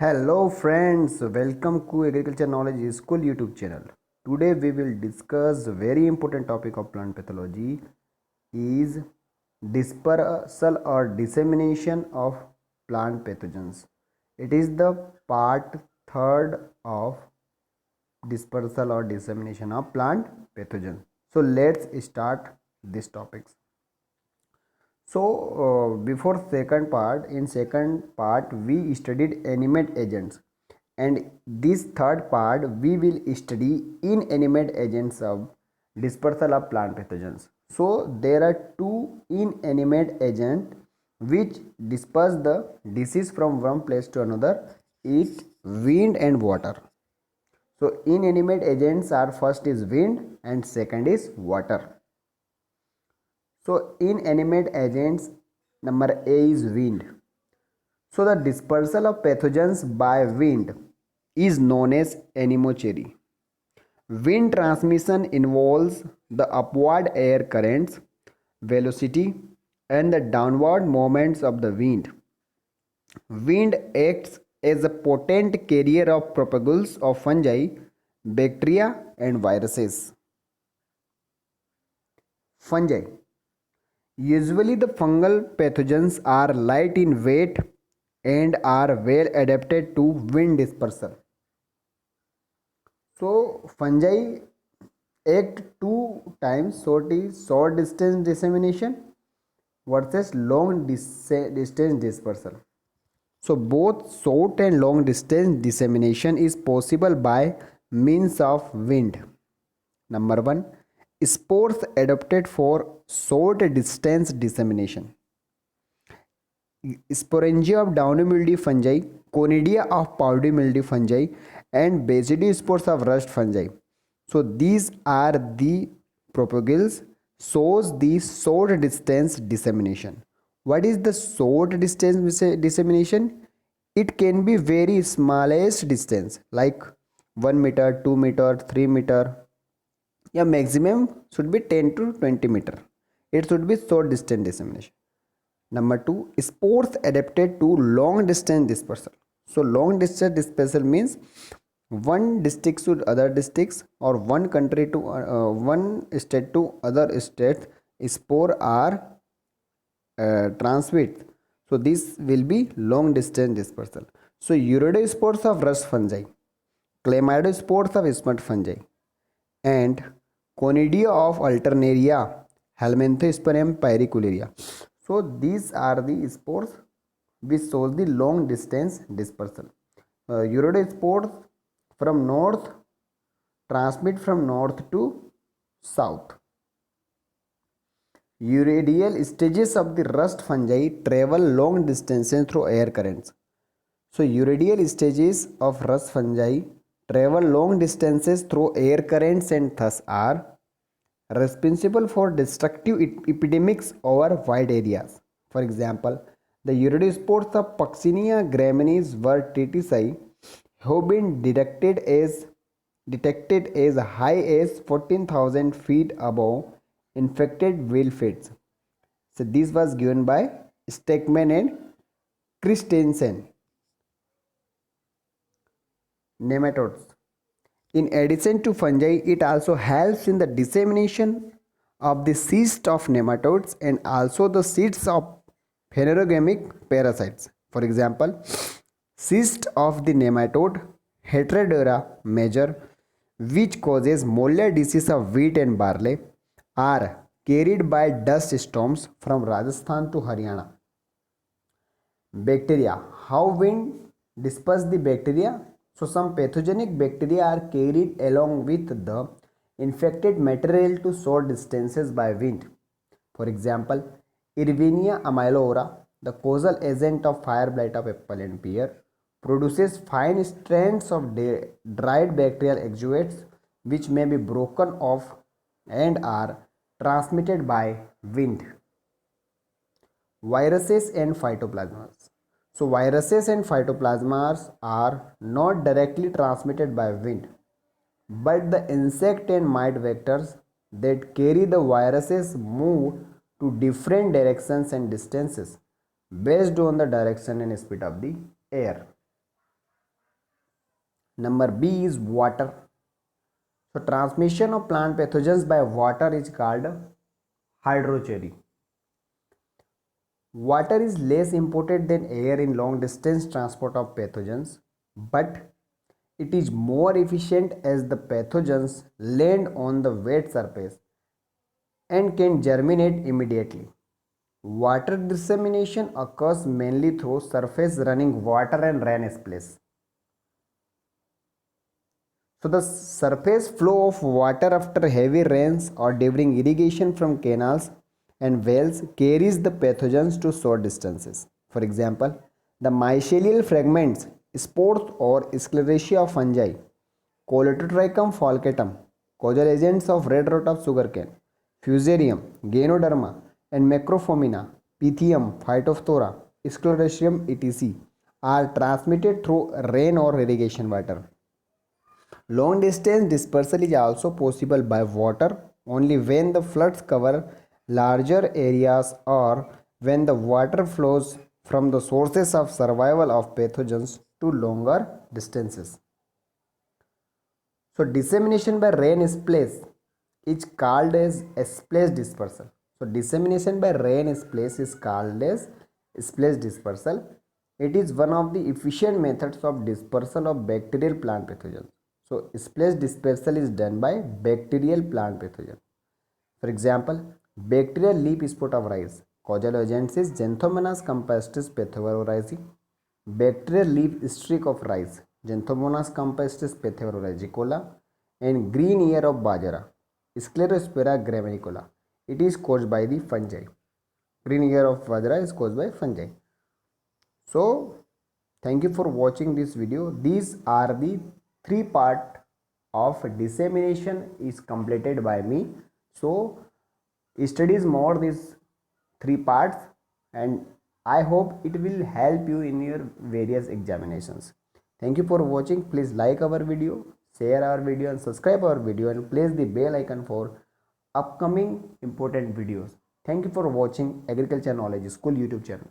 Hello friends, welcome to Agriculture Knowledge School YouTube channel. Today we will discuss a very important topic of plant pathology is dispersal or dissemination of plant pathogens. It is the part third of dispersal or dissemination of plant pathogens. So let's start this topics. Before in second part we studied animate agents, and this third part we will study inanimate agents of dispersal of plant pathogens. So there are two inanimate agents which disperse the disease from one place to another. It wind and water. So inanimate agents are first is wind and second is water. So inanimate agents, number A is wind. So the dispersal of pathogens by wind is known as anemochory. Wind transmission involves the upward air currents, velocity, and the downward moments of the wind. Wind acts as a potent carrier of propagules of fungi, bacteria, and viruses. Fungi. Usually the fungal pathogens are light in weight and are well adapted to wind dispersal. So fungi act two times, short distance dissemination versus long distance dispersal. So both short and long distance dissemination is possible by means of wind. Number 1, spores adapted for short distance dissemination. Sporangia of downy mildew fungi, Conidia of powdery mildew fungi, and basidiospores of rust fungi. So these are the propagules shows the short distance dissemination. What is the short distance dissemination? It can be very smallest distance like 1 meter, 2 meter, 3 meter. Yeah, maximum should be 10 to 20 meter. It should be short distance dissemination. Number 2, spores adapted to long distance dispersal. So long distance dispersal means one district to other districts or one country to one state to other states. Spore are transmit. So this will be long distance dispersal. So uridospores of rust fungi, chlamydospores of smut fungi, and Conidia of alternaria, Helminthosporium pyricularia. So these are the spores which shows the long distance dispersal. Uridospores from north transmit from north to south. Uridial stages of the rust fungi travel long distances through air currents. So uridial stages of rust fungi travel long distances through air currents and thus are responsible for destructive epidemics over wide areas. For example, the uridospores of Puccinia graminis vertici have been detected as high as 14,000 feet above infected whale feeds. So this was given by Steckman and Christensen. Nematodes. In addition to fungi, it also helps in the dissemination of the cyst of nematodes and also the seeds of phanerogamic parasites. For example, cyst of the nematode Heterodora major, which causes molar disease of wheat and barley, are carried by dust storms from Rajasthan to Haryana. Bacteria. How wind disperse the bacteria? So some pathogenic bacteria are carried along with the infected material to short distances by wind. For example, Irvinia amylora, the causal agent of fire blight of apple and pear, produces fine strands of dried bacterial exudates which may be broken off and are transmitted by wind. Viruses and phytoplasmas. So viruses and phytoplasmas are not directly transmitted by wind, but the insect and mite vectors that carry the viruses move to different directions and distances based on the direction and speed of the air. Number B is water. So transmission of plant pathogens by water is called hydrochory. Water is less important than air in long distance transport of pathogens, but it is more efficient as the pathogens land on the wet surface and can germinate immediately. Water dissemination occurs mainly through surface running water and rain splash. So the surface flow of water after heavy rains or during irrigation from canals and wells carries the pathogens to short distances. For example, the mycelial fragments, spores or sclerotia of fungi, Coleotrichum falcatum, causal agents of red rot of sugarcane, Fusarium, Ganoderma, and Macrophomina, Pythium, Phytophthora, Sclerotium etc. are transmitted through rain or irrigation water. Long distance dispersal is also possible by water only when the floods cover larger areas or when the water flows from the sources of survival of pathogens to longer distances. So dissemination by rain splash is called as splash dispersal. So dissemination by rain splash is called as splash dispersal. It is one of the efficient methods of dispersal of bacterial plant pathogens. So splash dispersal is done by bacterial plant pathogen. For example, bacterial leaf spot of rice. Causal agents is Xanthomonas campestris pathogorhizae. Bacterial leaf streak of rice. Xanthomonas campestris pathogorhizicola. And green ear of bajra. Sclerospora graminicola. It is caused by the fungi. Green ear of bajra is caused by fungi. So, thank you for watching this video. These are the three part of dissemination is completed by me. So studies more these three parts and I hope it will help you in your various examinations. Thank you for watching. Please like our video, share our video and subscribe our video and press the bell icon for upcoming important videos. Thank you for watching Agriculture Knowledge School YouTube channel.